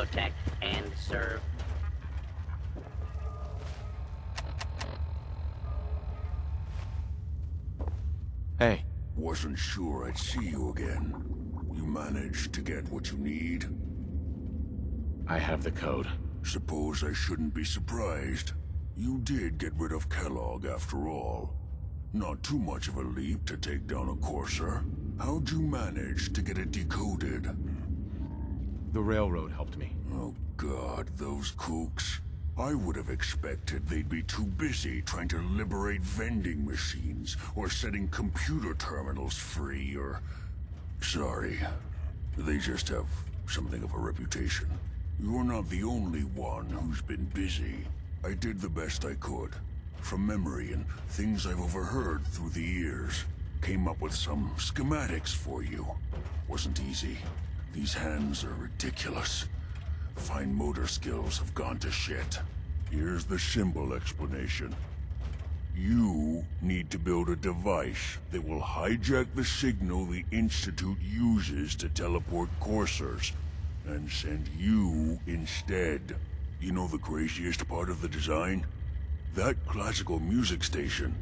protect, and serve. Hey. Wasn't sure I'd see you again. You managed to get what you need? I have the code. Suppose I shouldn't be surprised. You did get rid of Kellogg after all. Not too much of a leap to take down a Courser. How'd you manage to get it decoded? The railroad helped me. Oh God, those kooks. I would have expected they'd be too busy trying to liberate vending machines, or setting computer terminals free, or... Sorry. They just have something of a reputation. You're not the only one who's been busy. I did the best I could. From memory and things I've overheard through the years. Came up with some schematics for you. Wasn't easy. These hands are ridiculous. Fine motor skills have gone to shit. Here's the simple explanation. You need to build a device that will hijack the signal the Institute uses to teleport coursers, and send you instead. You know the craziest part of the design? That classical music station.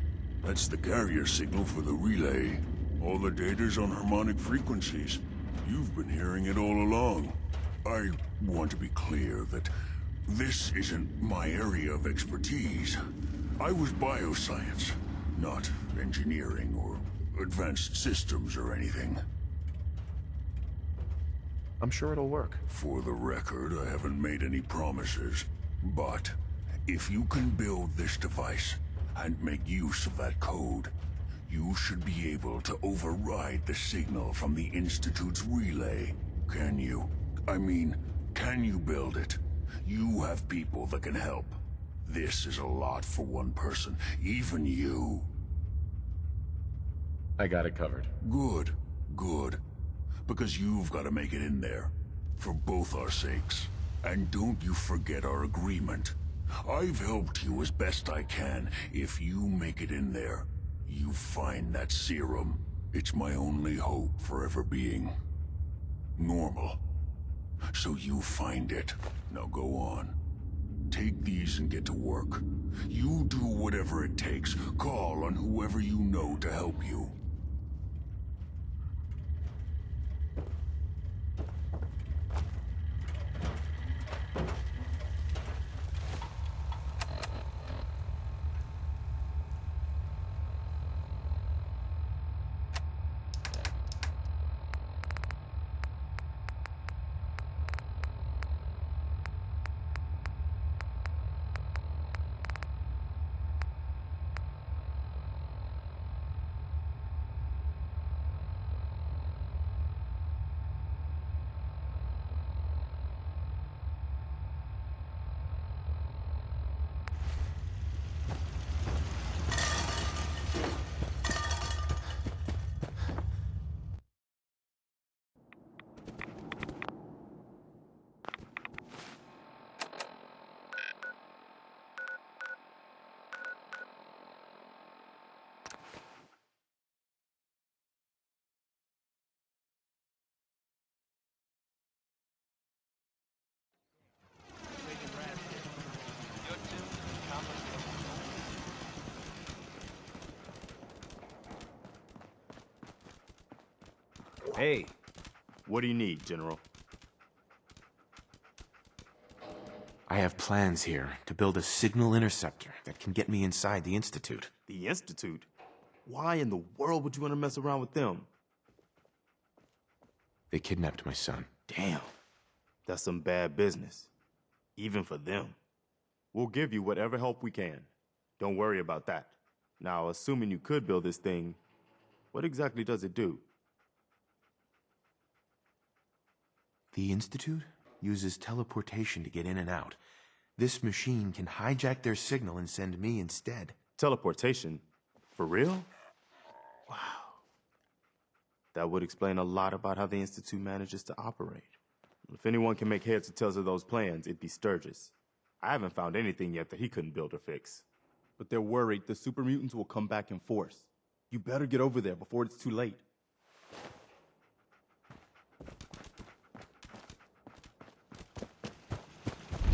That's the carrier signal for the relay. All the data's on harmonic frequencies. You've been hearing it all along. I want to be clear that this isn't my area of expertise. I was bioscience, not engineering or advanced systems or anything. I'm sure it'll work. For the record, I haven't made any promises. But if you can build this device and make use of that code, you should be able to override the signal from the Institute's relay. Can you? I mean, can you build it? You have people that can help. This is a lot for one person, even you. I got it covered. Good, good. Because you've got to make it in there. For both our sakes. And don't you forget our agreement. I've helped you as best I can. If you make it in there, you find that serum. It's my only hope for ever being normal. So you find it. Now go on. Take these and get to work. You do whatever it takes. Call on whoever you know to help you. Hey, what do you need, General? I have plans here to build a signal interceptor that can get me inside the Institute. The Institute? Why in the world would you want to mess around with them? They kidnapped my son. Damn, that's some bad business. Even for them. We'll give you whatever help we can. Don't worry about that. Now, assuming you could build this thing, what exactly does it do? The Institute uses teleportation to get in and out. This machine can hijack their signal and send me instead. Teleportation? For real? Wow. That would explain a lot about how the Institute manages to operate. If anyone can make heads or tails of those plans, it'd be Sturgis. I haven't found anything yet that he couldn't build or fix. But they're worried the super mutants will come back in force. You better get over there before it's too late.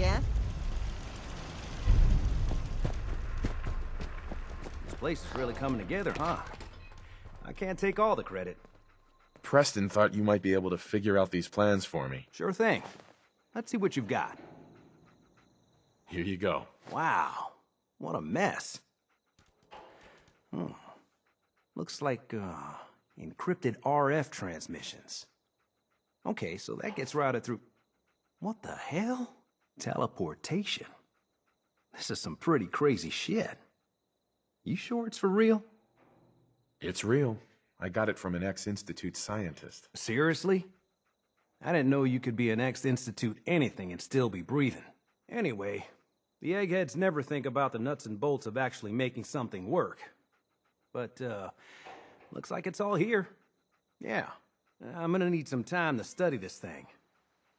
Yeah? This place is really coming together, huh? I can't take all the credit. Preston thought you might be able to figure out these plans for me. Sure thing. Let's see what you've got. Here you go. Wow, what a mess. Looks like, encrypted RF transmissions. Okay, so that gets routed through... What the hell? Teleportation. This is some pretty crazy shit. You sure it's for real? It's real. I got it from an ex-Institute scientist. Seriously? I didn't know you could be an ex-Institute anything and still be breathing. Anyway, the eggheads never think about the nuts and bolts of actually making something work. But, looks like it's all here. Yeah, I'm gonna need some time to study this thing.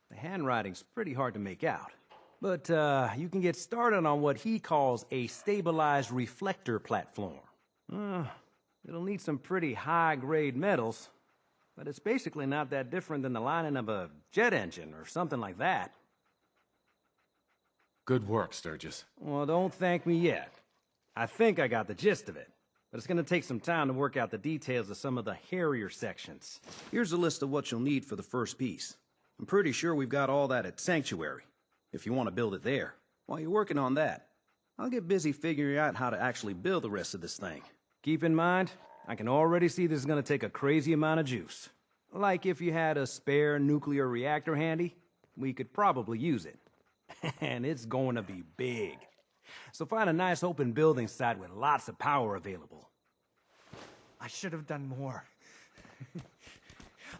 The handwriting's pretty hard to make out. But, you can get started on what he calls a stabilized reflector platform. It'll need some pretty high-grade metals, but it's basically not that different than the lining of a jet engine or something like that. Good work, Sturgis. Well, don't thank me yet. I think I got the gist of it, but it's gonna take some time to work out the details of some of the hairier sections. Here's a list of what you'll need for the first piece. I'm pretty sure we've got all that at Sanctuary, if you want to build it there. While you're working on that, I'll get busy figuring out how to actually build the rest of this thing. Keep in mind, I can already see this is gonna take a crazy amount of juice. Like if you had a spare nuclear reactor handy, we could probably use it. And it's going to be big. So find a nice open building site with lots of power available. I should have done more.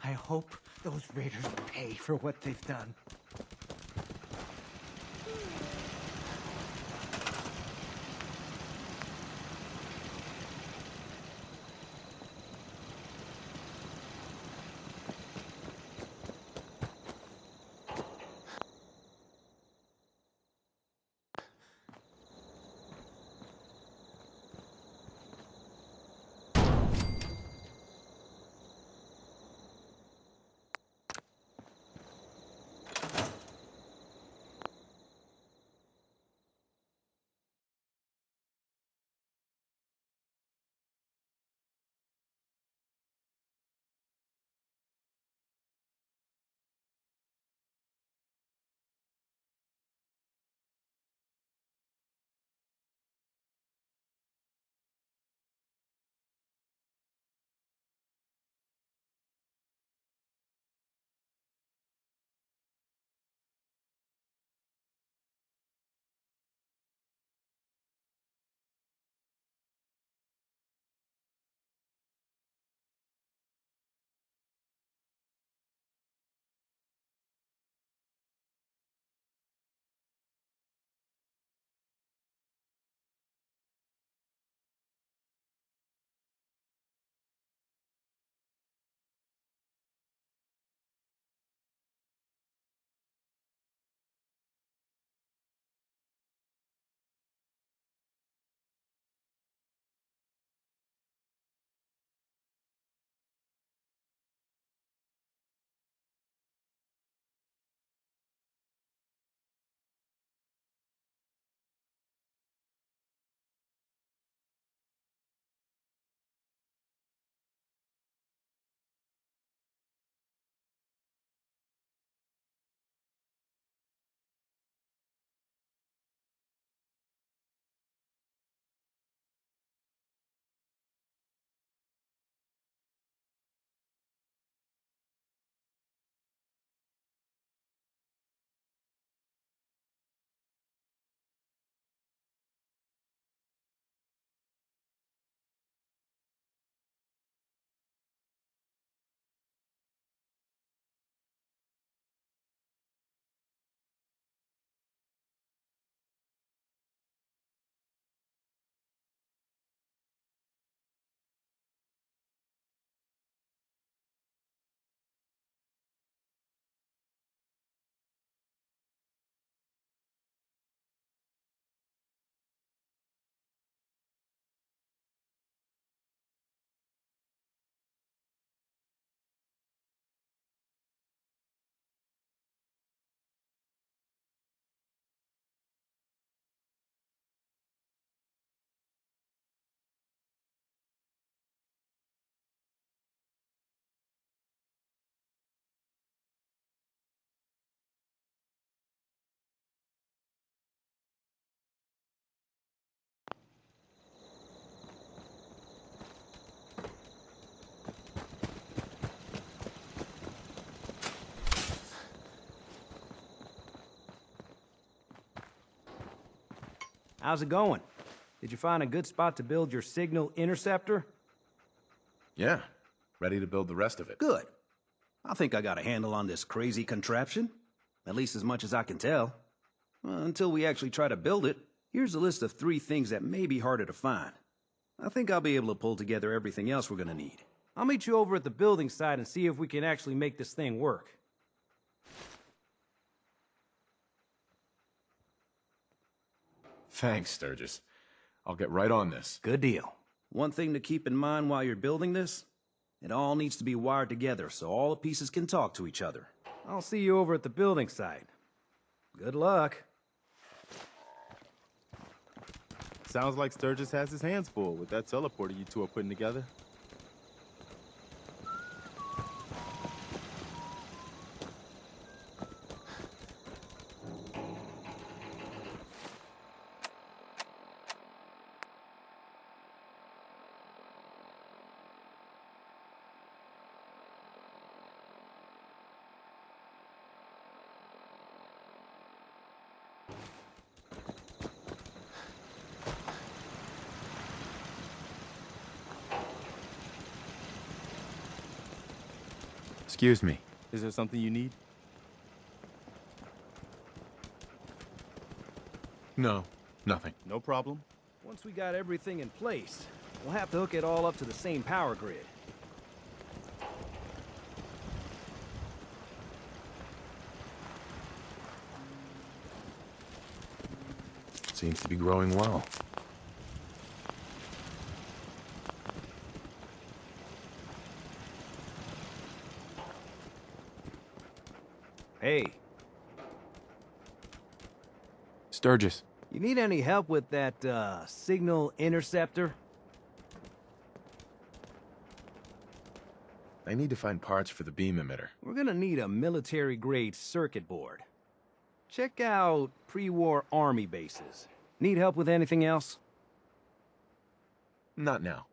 I hope those raiders pay for what they've done. How's it going? Did you find a good spot to build your signal interceptor? Yeah, ready to build the rest of it. Good. I think I got a handle on this crazy contraption. At least as much as I can tell. Until we actually try to build it, here's a list of 3 things that may be harder to find. I think I'll be able to pull together everything else we're gonna need. I'll meet you over at the building site and see if we can actually make this thing work. Thanks, Sturgis. I'll get right on this. Good deal. One thing to keep in mind while you're building this, it all needs to be wired together so all the pieces can talk to each other. I'll see you over at the building site. Good luck. Sounds like Sturgis has his hands full with that teleporter you two are putting together. Excuse me. Is there something you need? No, nothing. No problem. Once we got everything in place, we'll have to hook it all up to the same power grid. Seems to be growing well. Hey, Sturgis. you need any help with that, signal interceptor? I need to find parts for the beam emitter. We're gonna need a military-grade circuit board. Check out pre-war army bases. Need help with anything else? Not now.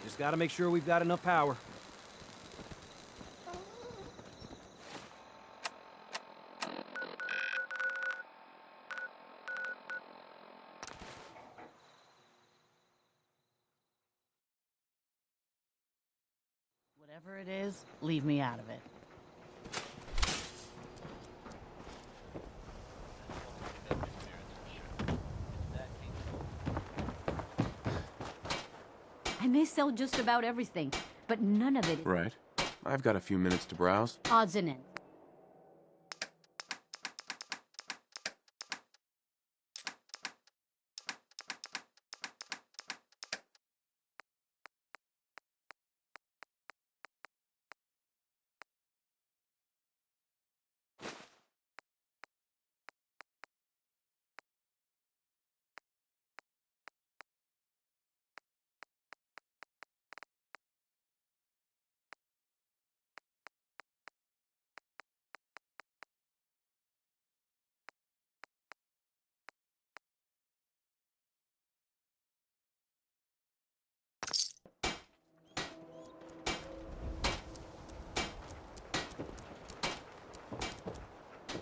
Just gotta make sure we've got enough power. Whatever it is, leave me out of it. I may sell just about everything, but none of it is Right. I've got a few minutes to browse. odds and ends.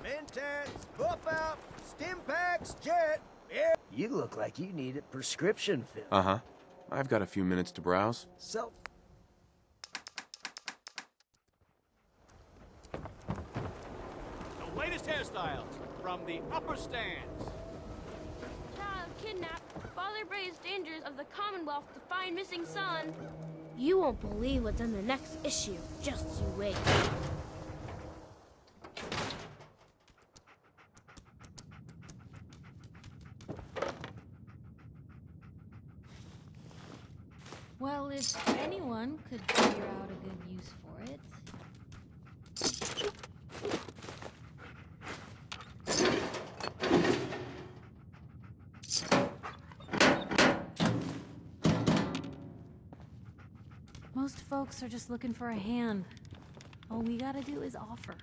Mentats, buff out, stim packs, jet. Yeah. You look like you need a prescription filled. Uh-huh. I've got a few minutes to browse. So, The latest hairstyles from the upper stands. Child kidnapped. Father braves dangers of the Commonwealth to find missing son. You won't believe what's in the next issue. Just you wait. Well, if anyone could figure out a good use for it. Most folks are just looking for a hand. All we gotta do is offer.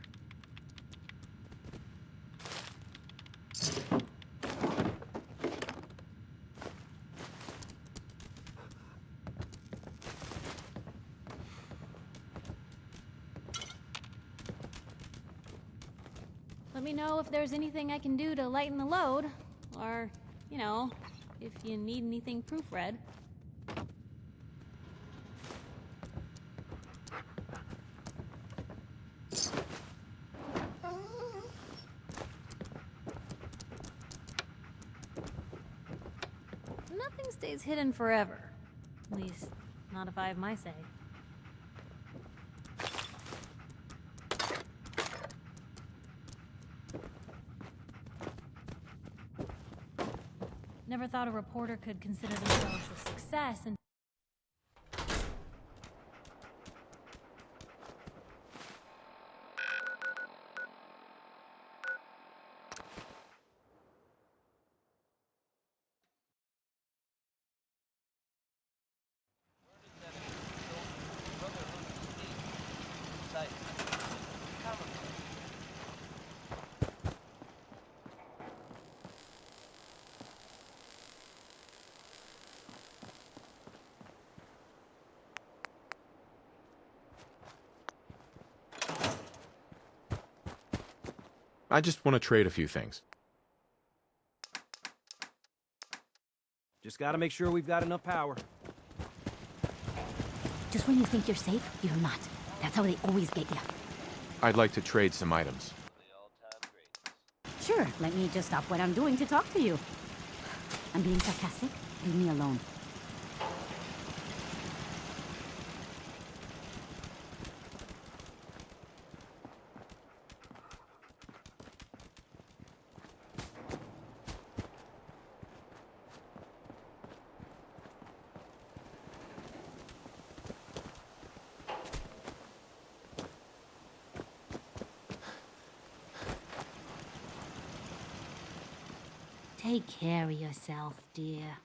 Let me know if there's anything I can do to lighten the load. Or, you know, if you need anything proofread. Nothing stays hidden forever. At least, not if I have my say. Never thought a reporter could consider themselves a success and I just want to trade a few things. Just gotta make sure we've got enough power. Just when you think you're safe, you're not. That's how they always get you. I'd like to trade some items. Sure, let me just stop what I'm doing to talk to you. I'm being sarcastic. Leave me alone. Take care of yourself, dear.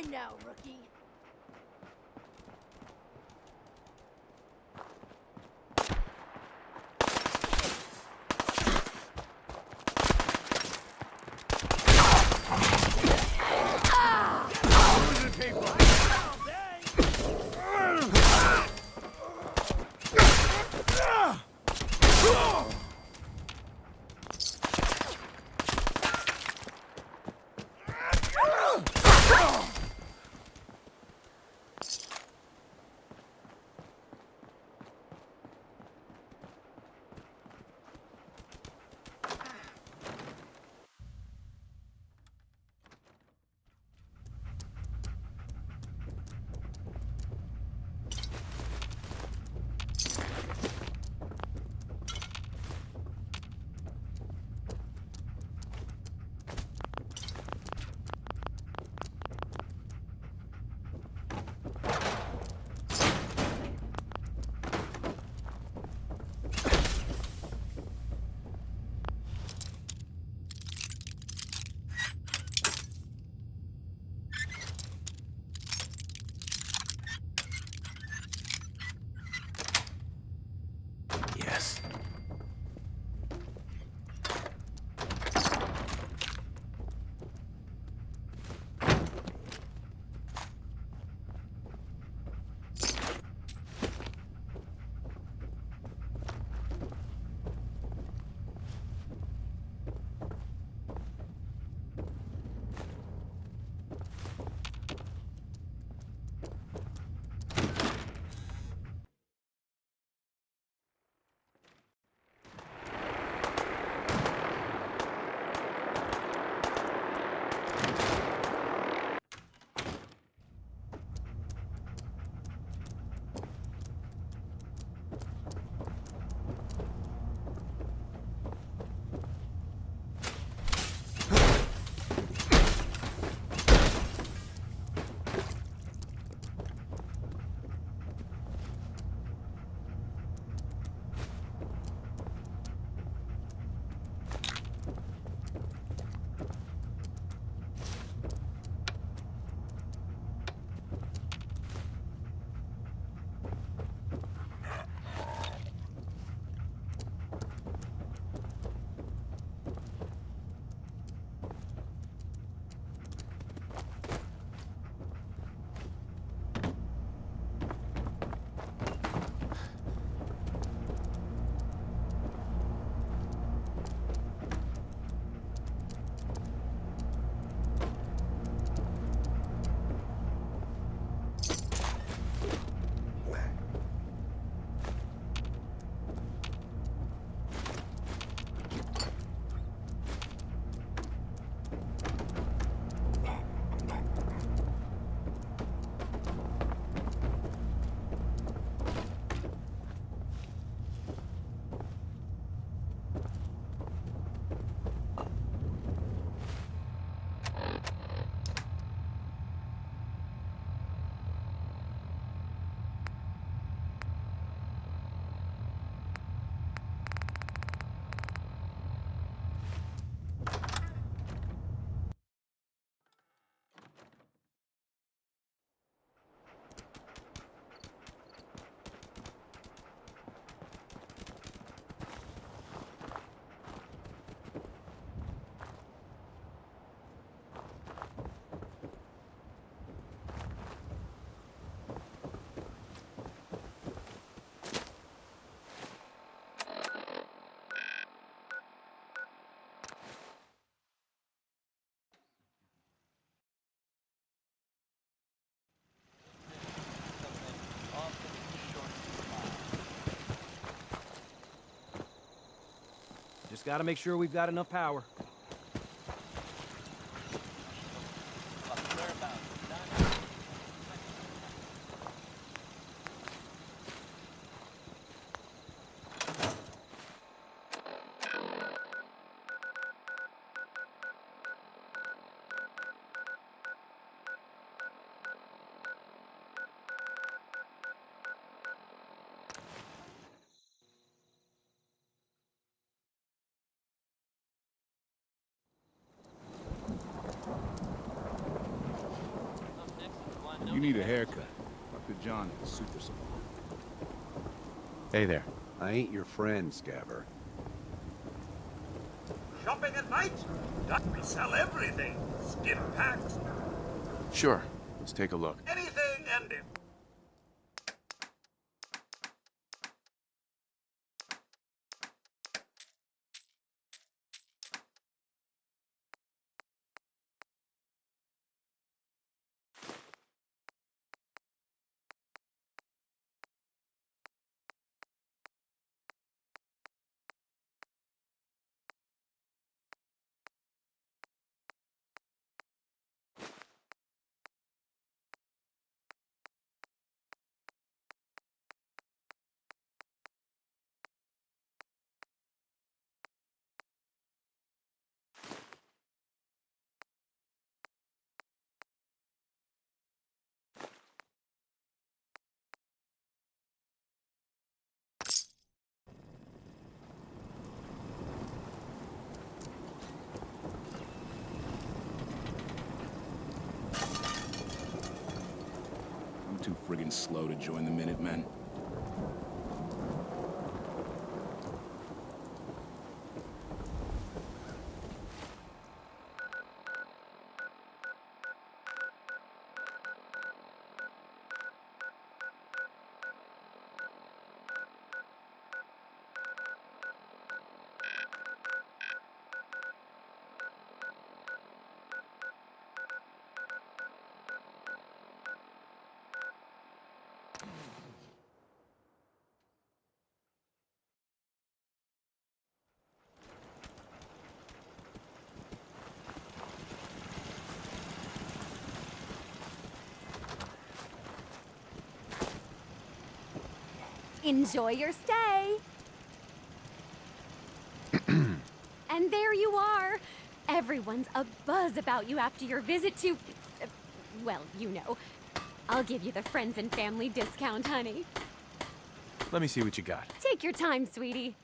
mine now, rookie. Yes. Just gotta make sure we've got enough power. You need a haircut. Dr. John is super salon. Hey there. I ain't your friend, Scaver. Shopping at night? We sell everything. Stim packs, Sure. Let's take a look. anything and it. I'm too friggin' slow to join the Minutemen. Enjoy your stay. And there you are. Everyone's abuzz about you after your visit to... well, you know. I'll give you the friends and family discount, honey. Let me see what you got. Take your time, sweetie.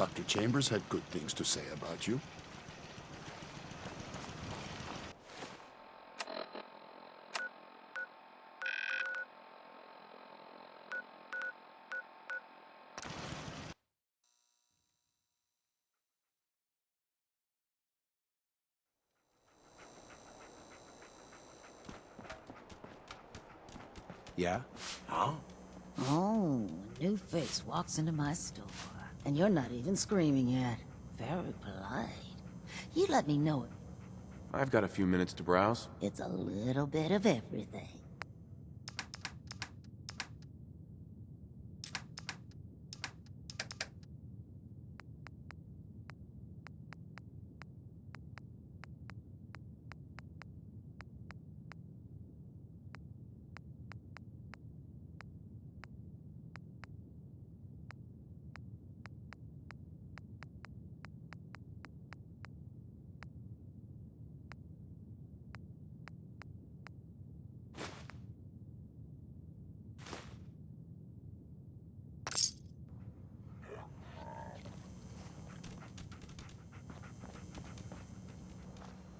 Dr. Chambers had good things to say about you. Yeah? Huh? Oh, a new face walks into my store. And you're not even screaming yet. Very polite. You let me know it. I've got a few minutes to browse. It's a little bit of everything.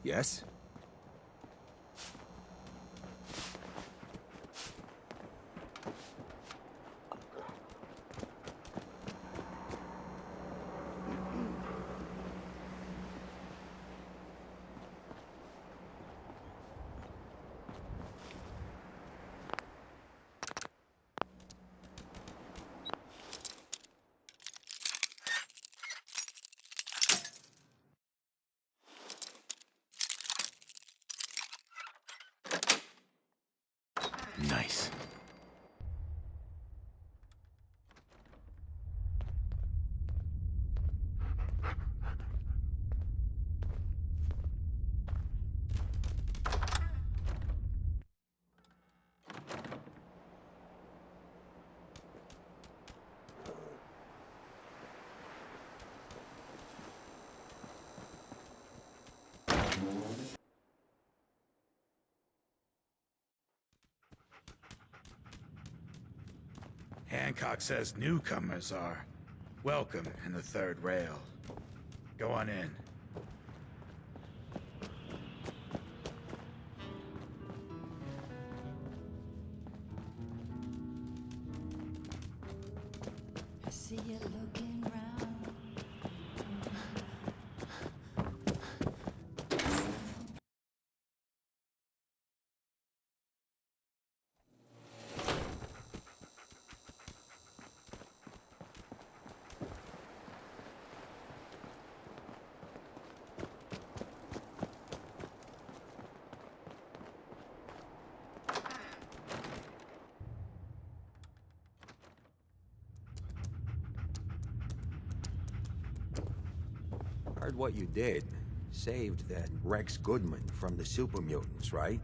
Yes? Nice. Hancock says newcomers are welcome in the third rail. Go on in. I see you looking round. Heard what you did. Saved that Rex Goodman from the super mutants, right?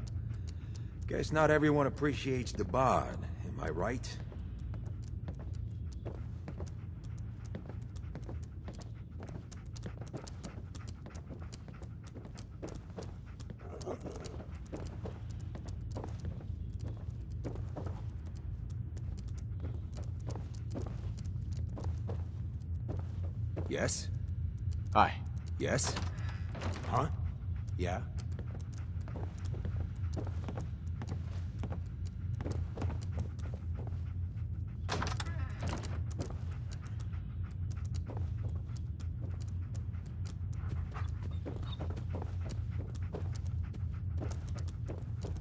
Guess not everyone appreciates the Bard, am I right? Yes? Hi. Yes? Huh? Yeah?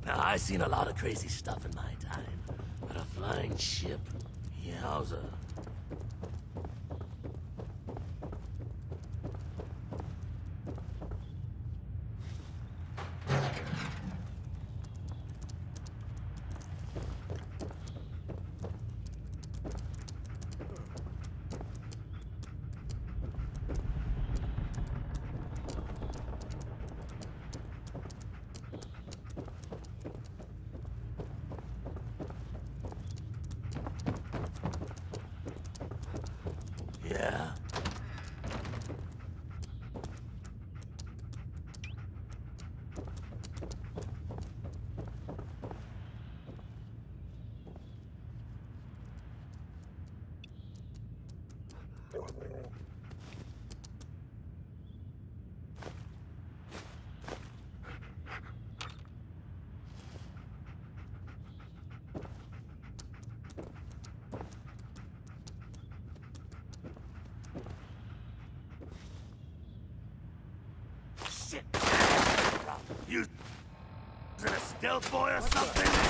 Now, I've seen a lot of crazy stuff in my time, but a flying ship, yowza. You... Is it a stealth boy or something?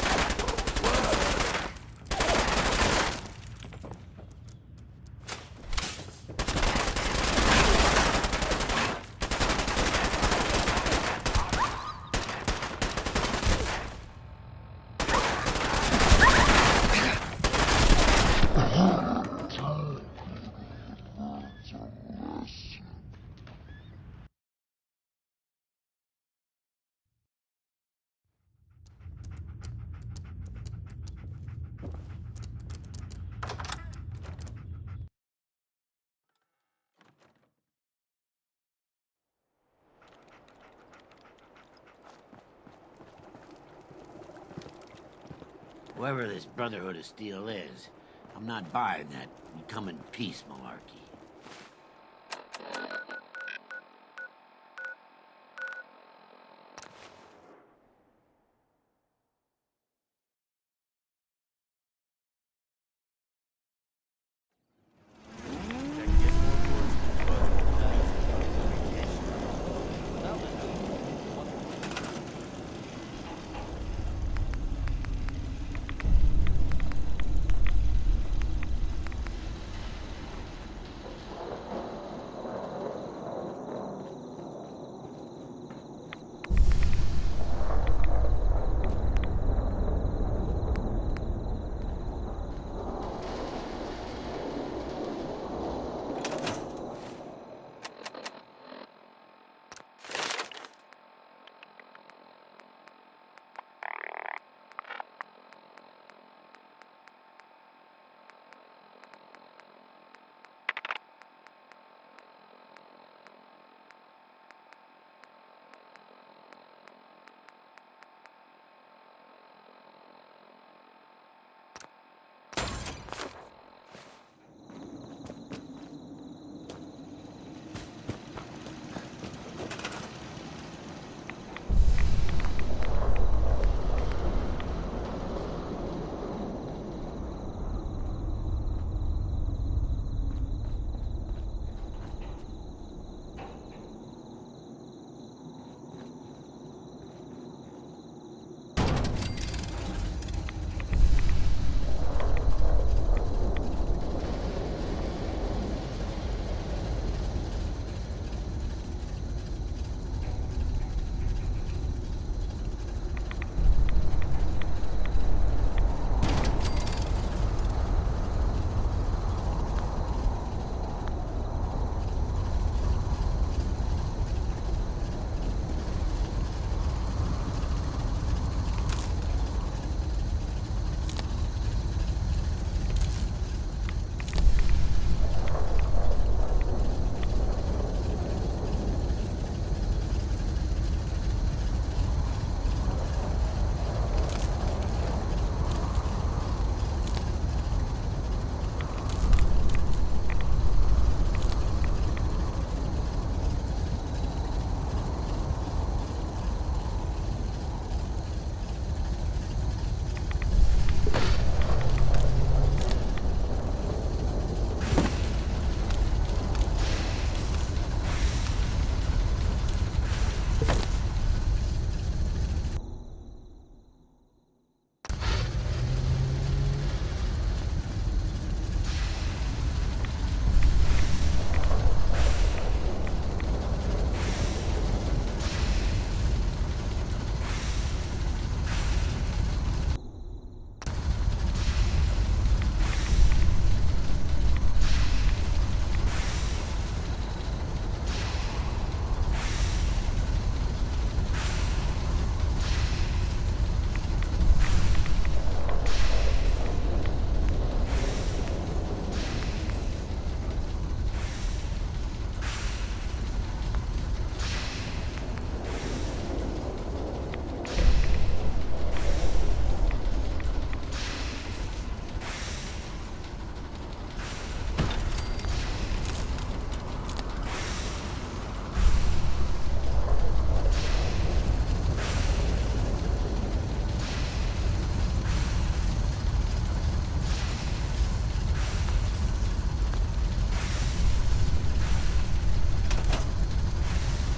Whoever this Brotherhood of Steel is, I'm not buying that we come in peace malarkey.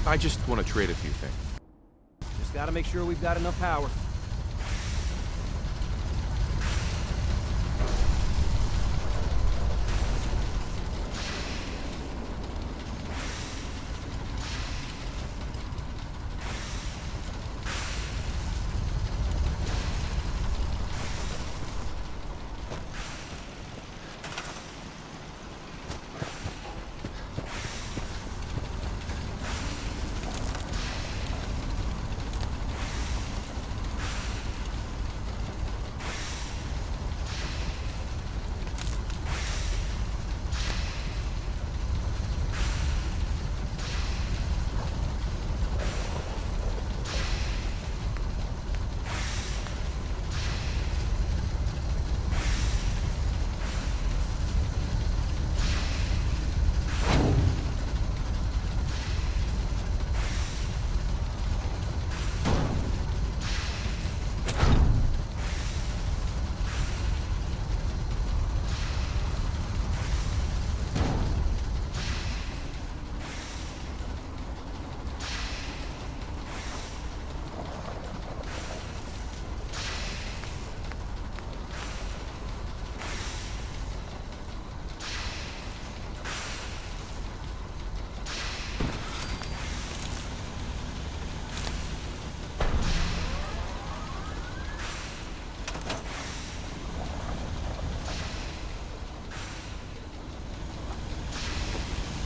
I just want to trade a few things. Just gotta make sure we've got enough power.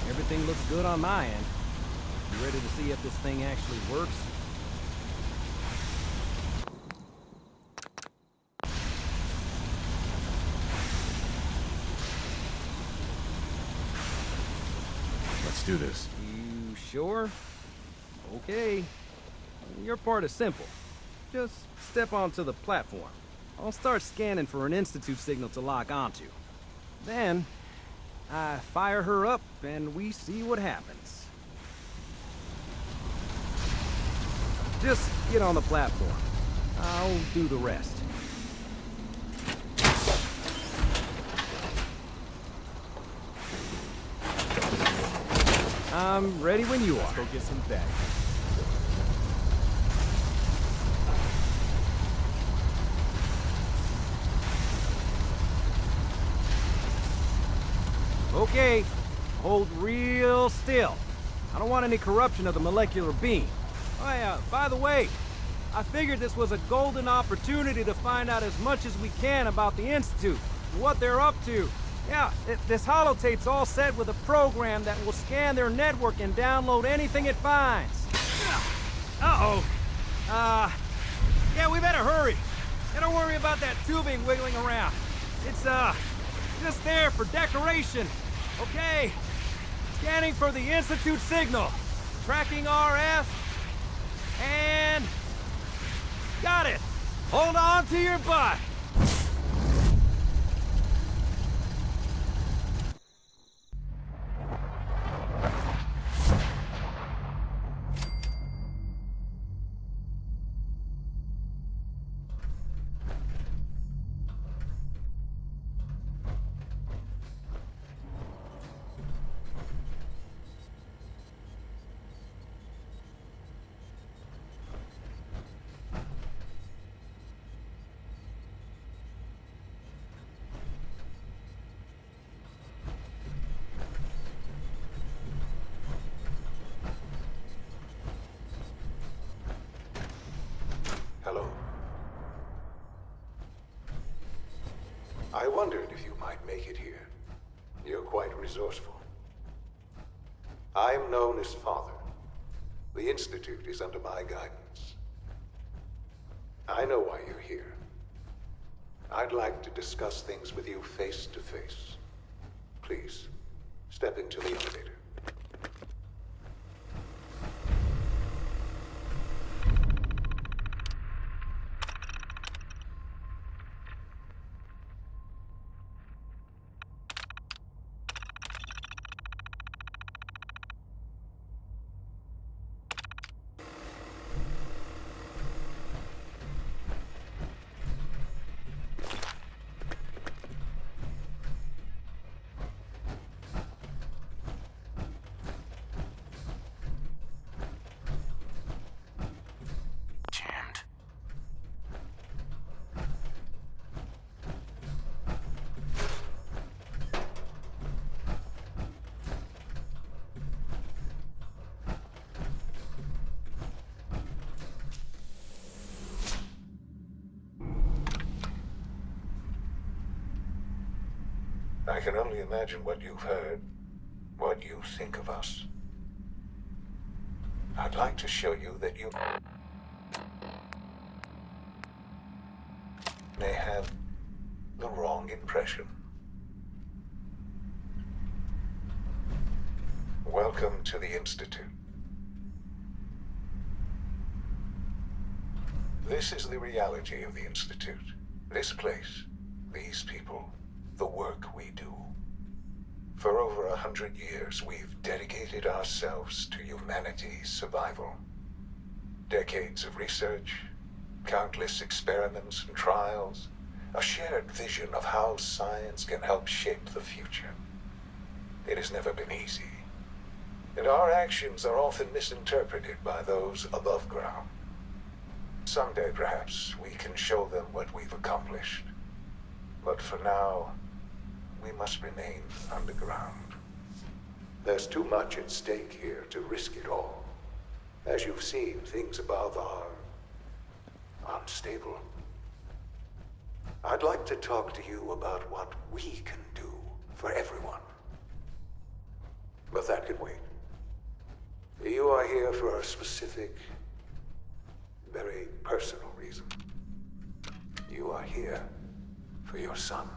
Everything looks good on my end. You ready to see if this thing actually works? Let's do this. You sure? Okay. Your part is simple. Just step onto the platform. I'll start scanning for an Institute signal to lock onto. Then, I fire her up and we see what happens. Just get on the platform. I'll do the rest. I'm ready when you are. Let's go get some back. Okay, hold real still. I don't want any corruption of the molecular beam. Oh yeah, by the way, I figured this was a golden opportunity to find out as much as we can about the Institute, what they're up to. Yeah, this holotape's all set with a program that will scan their network and download anything it finds. Uh-oh. Yeah, we better hurry. And don't worry about that tubing wiggling around. It's, just there for decoration. Okay. Scanning for the Institute signal. Tracking RF. And... got it. Hold on to your butt. Hello. I wondered if you might make it here. You're quite resourceful. I'm known as Father. The Institute is under my guidance. I know why you're here. I'd like to discuss things with you face to face. Please, step into the elevator. I can only imagine what you've heard, what you think of us. I'd like to show you that you may have the wrong impression. Welcome to the Institute. This is the reality of the Institute. This place, these people, the work we do. For over 100 years, we've dedicated ourselves to humanity's survival. Decades of research, countless experiments and trials, a shared vision of how science can help shape the future. It has never been easy, and our actions are often misinterpreted by those above ground. Someday, perhaps, we can show them what we've accomplished. But for now, we must remain underground. There's too much at stake here to risk it all. As you've seen, things above are unstable. I'd like to talk to you about what we can do for everyone. But that can wait. You are here for a specific, very personal reason. You are here for your son.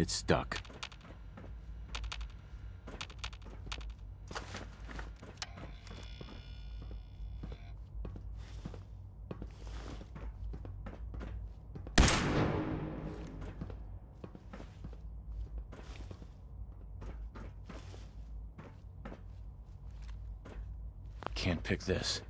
it's stuck. Can't pick this.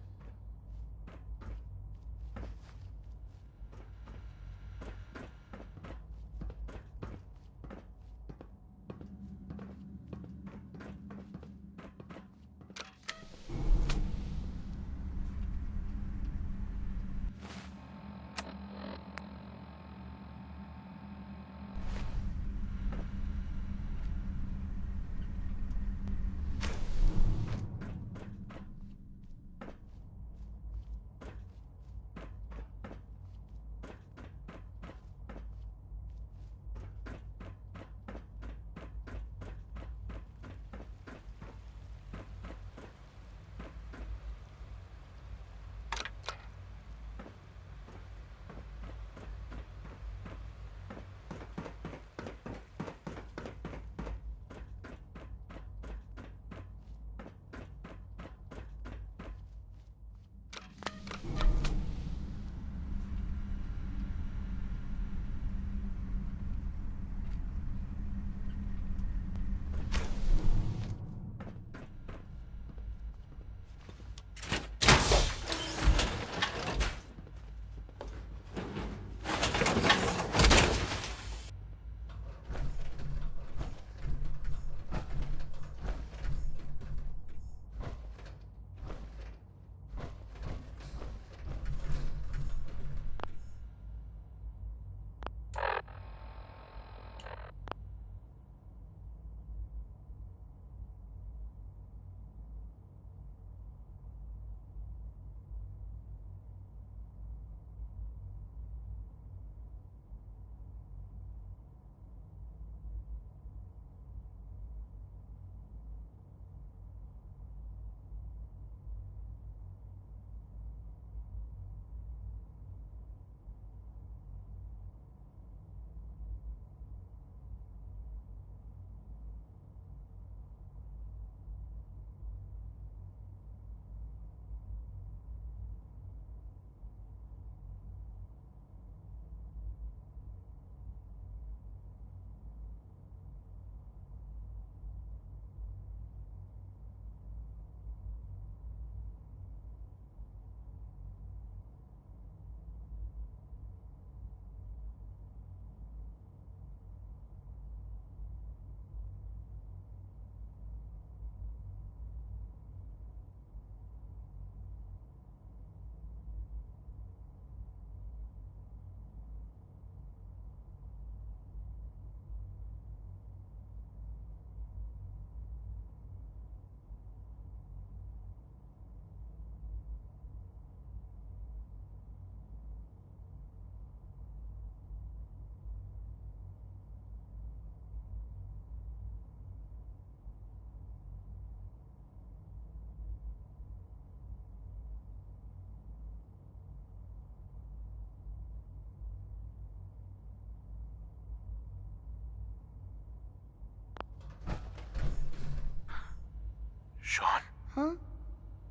Sean? Huh?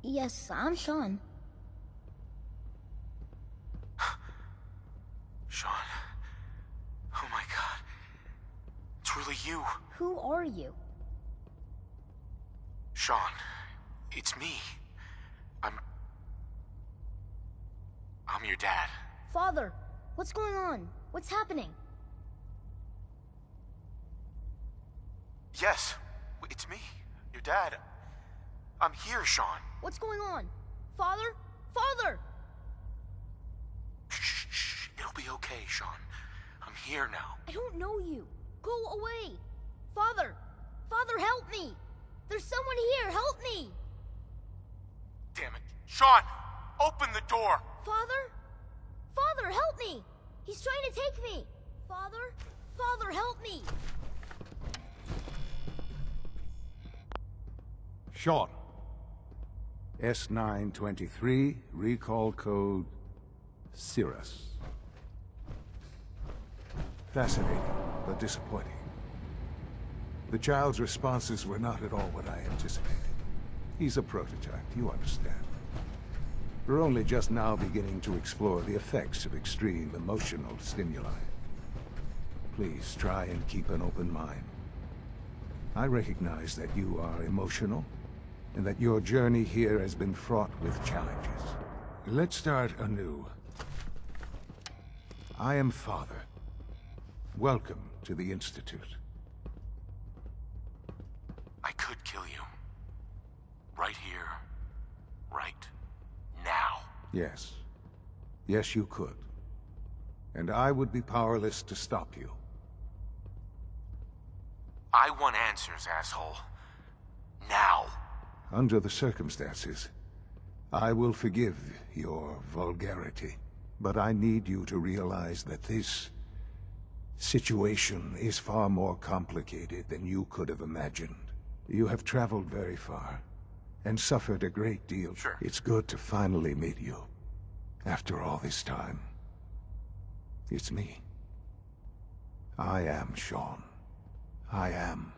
Yes, I'm Sean. Sean. Oh my god. It's really you. Who are you? Sean. It's me. I'm your dad. Father, what's going on? What's happening? Yes, it's me. Your dad. I'm here, Sean. What's going on? Father? Father! Shh. It'll be okay, Sean. I'm here now. I don't know you. Go away. Father! Father, help me! There's someone here. Help me! Damn it. Sean! Open the door! Father? Father, help me! He's trying to take me! Father? Father, help me! Sean. S923, recall code Cirrus. Fascinating, but disappointing. The child's responses were not at all what I anticipated. He's a prototype, you understand. We're only just now beginning to explore the effects of extreme emotional stimuli. Please try and keep an open mind. I recognize that you are emotional, and that your journey here has been fraught with challenges. Let's start anew. I am Father. Welcome to the Institute. I could kill you. Right here. Right now. Yes. Yes, you could. And I would be powerless to stop you. I want answers, asshole. Now. Under the circumstances, I will forgive your vulgarity. But I need you to realize that this situation is far more complicated than you could have imagined. You have traveled very far, and suffered a great deal. Sure. It's good to finally meet you, after all this time. It's me. I am Sean. I am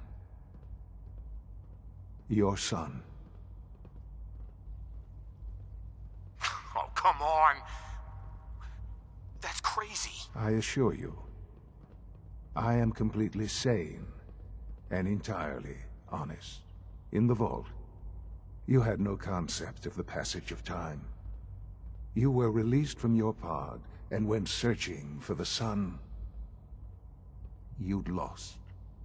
your son. Oh, come on! That's crazy. I assure you, I am completely sane and entirely honest. In the vault, you had no concept of the passage of time. You were released from your pod and went searching for the sun you'd lost.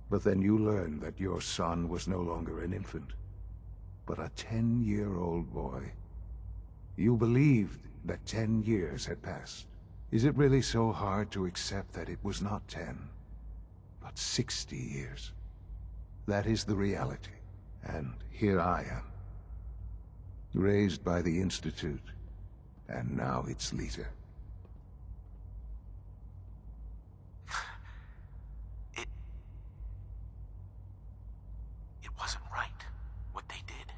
But then you learned that your son was no longer an infant, but a 10-year-old boy. You believed that 10 years had passed. Is it really so hard to accept that it was not 10, but 60 years? That is the reality. And here I am, raised by the Institute, and now its leader. It wasn't right, what they did.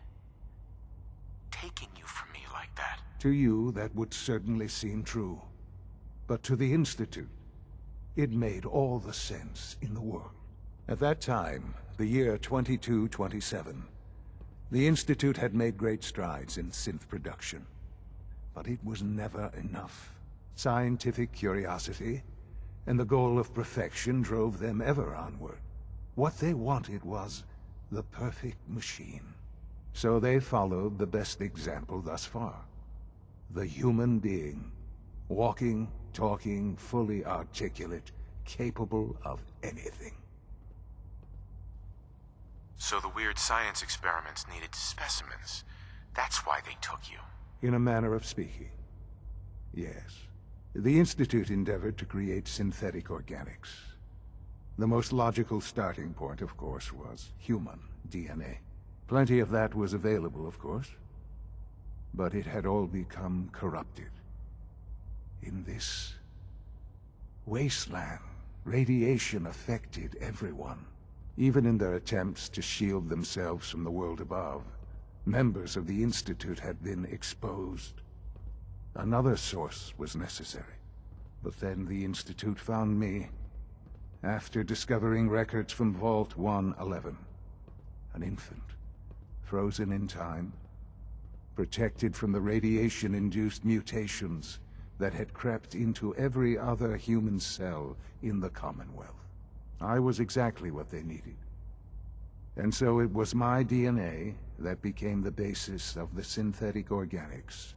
Taking you from me like that. To you, that would certainly seem true. But to the Institute, it made all the sense in the world. At that time, the year 2227, the Institute had made great strides in synth production. But it was never enough. Scientific curiosity and the goal of perfection drove them ever onward. What they wanted was the perfect machine. So they followed the best example thus far. The human being. Walking, talking, fully articulate, capable of anything. So the weird science experiments needed specimens. That's why they took you. In a manner of speaking. Yes. The Institute endeavored to create synthetic organics. The most logical starting point, of course, was human DNA. Plenty of that was available, of course. But it had all become corrupted. In this wasteland, radiation affected everyone. Even in their attempts to shield themselves from the world above, members of the Institute had been exposed. Another source was necessary. But then the Institute found me, after discovering records from Vault 111. An infant, frozen in time, protected from the radiation-induced mutations that had crept into every other human cell in the Commonwealth. I was exactly what they needed. And so it was my DNA that became the basis of the synthetic organics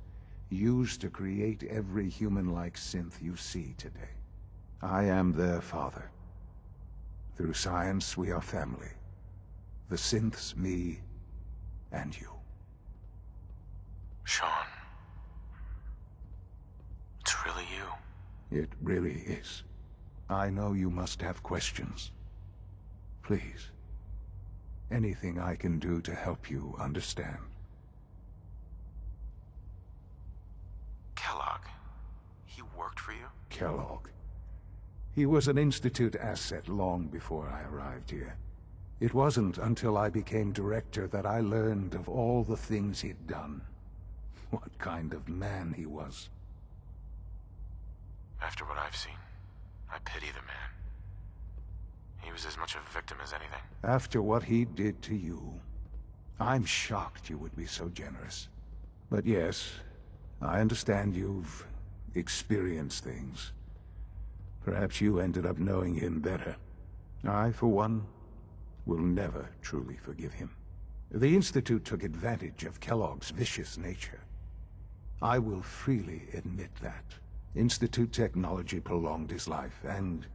used to create every human-like synth you see today. I am their father. Through science, we are family. The synths, me, and you. Sean. It's really you. It really is. I know you must have questions. Please. Anything I can do to help you understand. Kellogg. He worked for you? Kellogg. He was an Institute asset long before I arrived here. It wasn't until I became director that I learned of all the things he'd done. What kind of man he was. After what I've seen, I pity the man. He was as much a victim as anything. After what he did to you, I'm shocked you would be so generous. But yes, I understand you've experienced things. Perhaps you ended up knowing him better. I, for one, will never truly forgive him. The Institute took advantage of Kellogg's vicious nature. I will freely admit that. Institute technology prolonged his life, and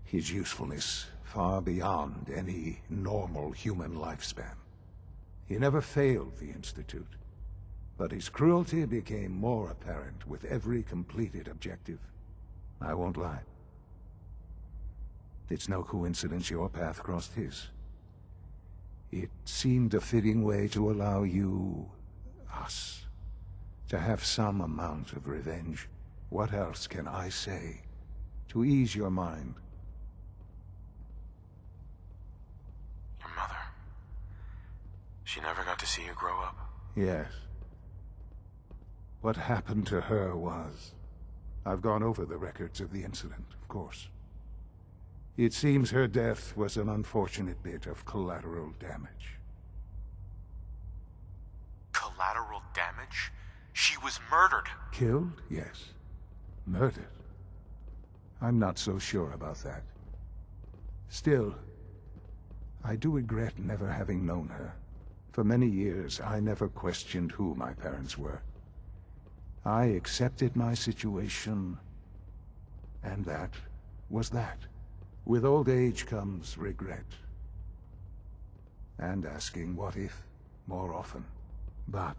his usefulness far beyond any normal human lifespan. He never failed the Institute, but his cruelty became more apparent with every completed objective. I won't lie. It's no coincidence your path crossed his. It seemed a fitting way to allow you, us, to have some amount of revenge. What else can I say to ease your mind? Your mother. She never got to see you grow up. Yes. What happened to her was... I've gone over the records of the incident, of course. It seems her death was an unfortunate bit of collateral damage. Collateral damage? She was murdered. Killed? Yes. Murdered? I'm not so sure about that. Still, I do regret never having known her. For many years, I never questioned who my parents were. I accepted my situation, and that was that. With old age comes regret. And asking what if more often. But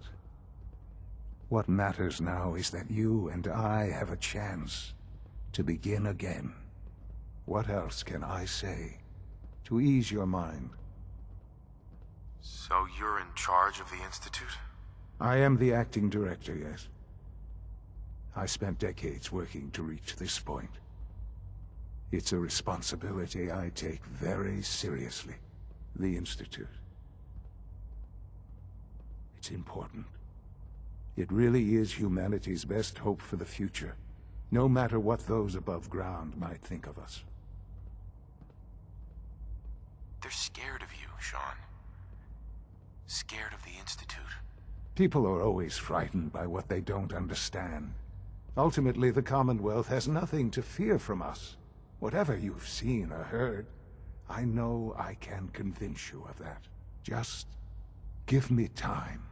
what matters now is that you and I have a chance to begin again. What else can I say to ease your mind? So you're in charge of the Institute? I am the acting director, yes. I spent decades working to reach this point. It's a responsibility I take very seriously. The Institute. It's important. It really is humanity's best hope for the future, no matter what those above ground might think of us. They're scared of you, Sean. Scared of the Institute. People are always frightened by what they don't understand. Ultimately, the Commonwealth has nothing to fear from us. Whatever you've seen or heard, I know I can convince you of that. Just give me time.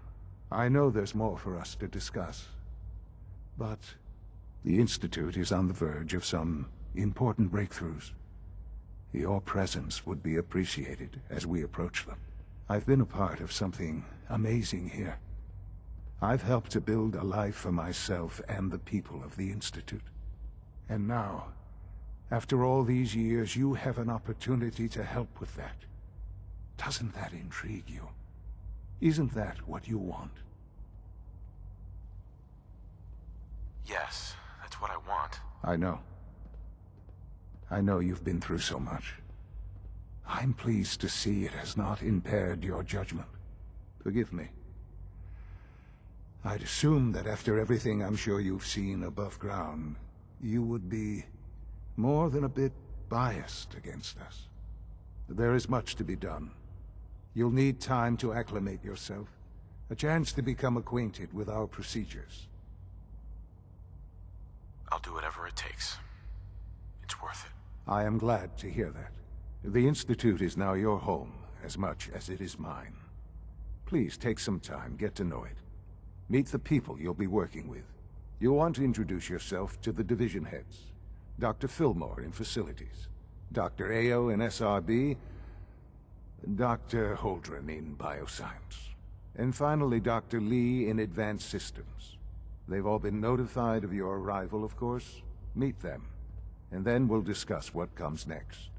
I know there's more for us to discuss. But the Institute is on the verge of some important breakthroughs. Your presence would be appreciated as we approach them. I've been a part of something amazing here. I've helped to build a life for myself and the people of the Institute. And now, after all these years, you have an opportunity to help with that. Doesn't that intrigue you? Isn't that what you want? Yes, that's what I want. I know. I know you've been through so much. I'm pleased to see it has not impaired your judgment. Forgive me. I'd assume that after everything I'm sure you've seen above ground, you would be more than a bit biased against us. There is much to be done. You'll need time to acclimate yourself, a chance to become acquainted with our procedures. I'll do whatever it takes. It's worth it. I am glad to hear that. The Institute is now your home, as much as it is mine. Please take some time, get to know it. Meet the people you'll be working with. You'll want to introduce yourself to the division heads. Dr. Fillmore in Facilities, Dr. Ayo in SRB, Dr. Holdren in Bioscience, and finally Dr. Lee in Advanced Systems. They've all been notified of your arrival, of course. Meet them, and then we'll discuss what comes next.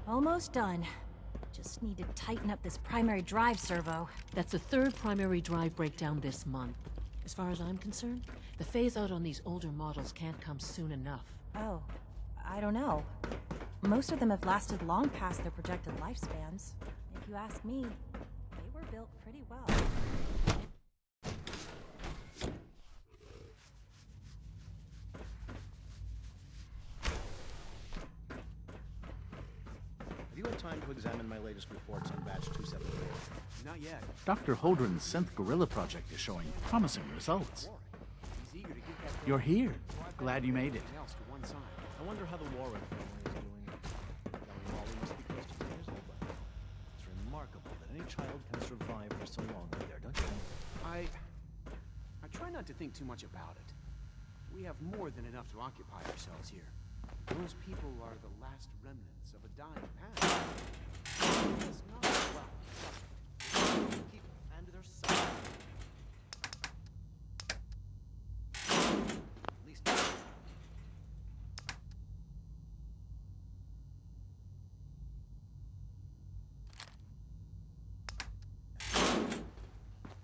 Almost done. Just need to tighten up this primary drive servo. That's the third primary drive breakdown this month. As far as I'm concerned, the phase-out on these older models can't come soon enough. Oh, I don't know. Most of them have lasted long past their projected lifespans. If you ask me, they were built pretty well. Have you had time to examine my latest reports on batch 274? Not yet. Dr. Holdren's Synth Gorilla project is showing promising results. He's eager to get that You're here. Glad you made it. else to one side. I wonder how the Warren family is doing. Young Molly must be close to 10 years old by now. It's remarkable that any child can survive for so long up there, don't you think? I try not to think too much about it. We have more than enough to occupy ourselves here. Those people are the last remnants of a dying past. It's not well. Keep and their side. At least.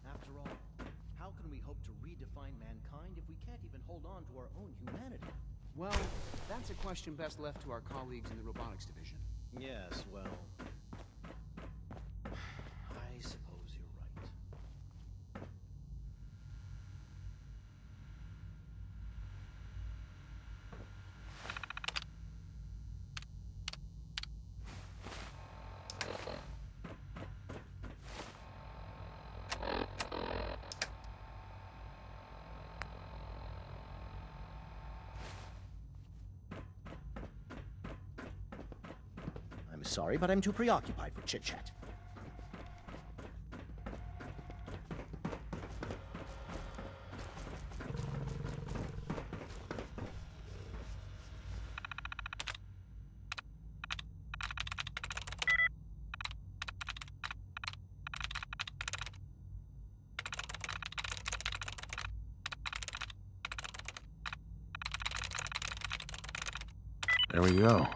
After all, how can we hope to redefine mankind if we can't even hold on to our own humanity? Well, that's a question best left to our colleagues in the robotics division. Yes, well, I suppose you're right. I'm sorry, but I'm too preoccupied for chit-chat. There we go.